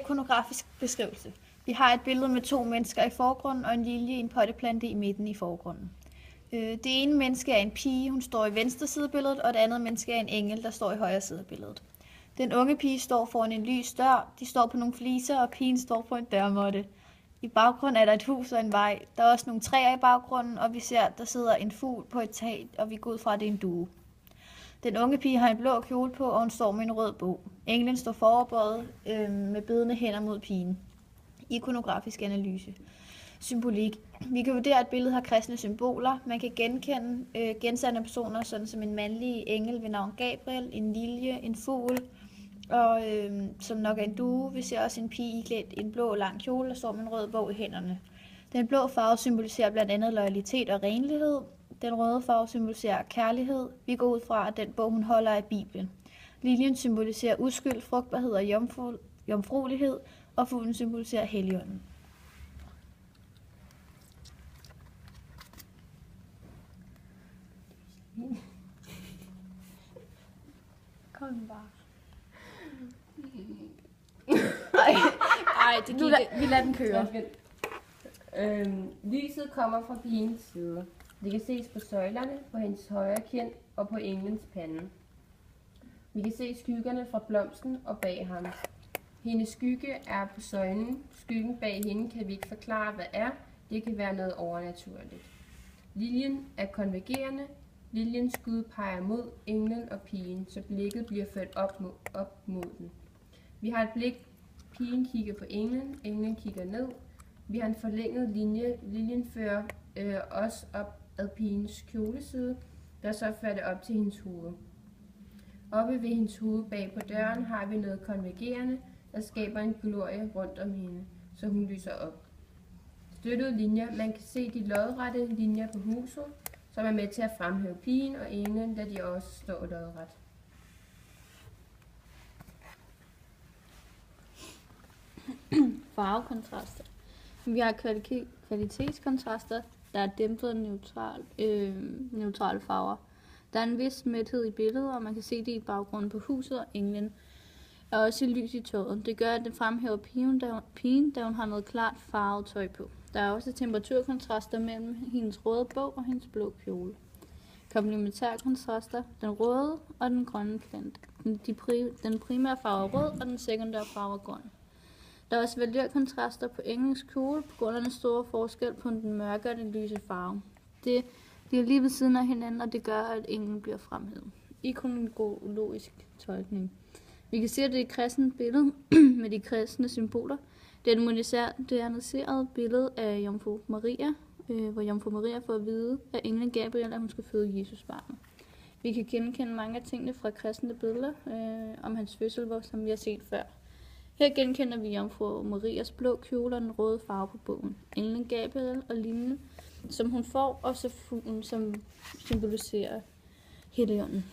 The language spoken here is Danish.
ikonografisk beskrivelse. Vi har et billede med 2 mennesker i forgrunden og en lilje i en potteplante i midten i forgrunden. Det ene menneske er en pige, hun står i venstre side af billedet, og det andet menneske er en engel, der står i højre side af billedet. Den unge pige står foran en lys dør, de står på nogle fliser, og pigen står på en dørmåtte. I baggrunden er der et hus og en vej. Der er også nogle træer i baggrunden, og vi ser, der sidder en fugl på et tag, og vi går ud fra, at det er en due. Den unge pige har en blå kjole på, og hun står med en rød bog. Englen står foroverbøjet med bedende hænder mod pigen. Ikonografisk analyse. Symbolik. Vi kan vurdere, at billedet har kristne symboler. Man kan genkende gensande personer, sådan som en mandlig engel ved navn Gabriel, en lilje, en fugl, og som nok er en due. Vi ser også en pige iklædt i en blå lang kjole, der står med en rød bog i hænderne. Den blå farve symboliserer blandt andet loyalitet og renlighed. Den røde farve symboliserer kærlighed. Vi går ud fra, at den bog, hun holder, er Bibelen. Liljen symboliserer uskyld, frugtbarhed og jomfruelighed, og fuglen symboliserer Helligånden. Kom bare. Ej, vi lader den køre. Lyset kommer fra pigens side. Det kan ses på søjlerne, på hendes højre kind og på englens pande. Vi kan se skyggerne fra blomsten og bag ham. Hendes skygge er på søjlen. Skyggen bag hende kan vi ikke forklare, hvad er. Det kan være noget overnaturligt. Liljen er konvergerende. Liljens skud peger mod englen og pigen, så blikket bliver ført op mod den. Vi har et blik. Pigen kigger på englen. Englen kigger ned. Vi har en forlænget linje. Liljen fører os op ad pigens kjoleside, der så fører det op til hendes hoved. Oppe ved hendes hoved bag på døren har vi noget konvergerende, der skaber en glorie rundt om hende, så hun lyser op. Støttede linjer. Man kan se de lodrette linjer på huset, som er med til at fremhæve pigen og englen, da de også står lodret. Farvekontraster. Vi har kvalitetskontraster, der er dæmpet neutrale farver. Der er en vis mæthed i billedet, og man kan se det i baggrunden på huset og englen. Og også lys i tøjet. Det gør, at det fremhæver pigen, da hun har noget klart farvet tøj på. Der er også temperaturkontraster mellem hendes røde bog og hendes blå kjole. Komplementære kontraster, den røde og den grønne plante. Den primære farve er rød, og den sekundære farve er grøn. Der er også valørkontraster på engelens kjole, på grund af den store forskel på den mørke og den lyse farve. De er lige ved siden af hinanden, og det gør, at englen bliver fremhævet. Ikonologisk tolkning. Vi kan se, at det er et kristent billede med de kristne symboler. Det er et moderniseret billede af Jomfru Maria, hvor Jomfru Maria får at vide af englen Gabriel, at hun skal føde Jesus barnet. Vi kan genkende mange af tingene fra kristne billeder om hans fødsel, som vi har set før. Her genkender vi Jomfru Marias blå kjole og den røde farve på bogen. Englen Gabriel og linjen, som hun får, og så fuglen, som symboliserer Helligånden.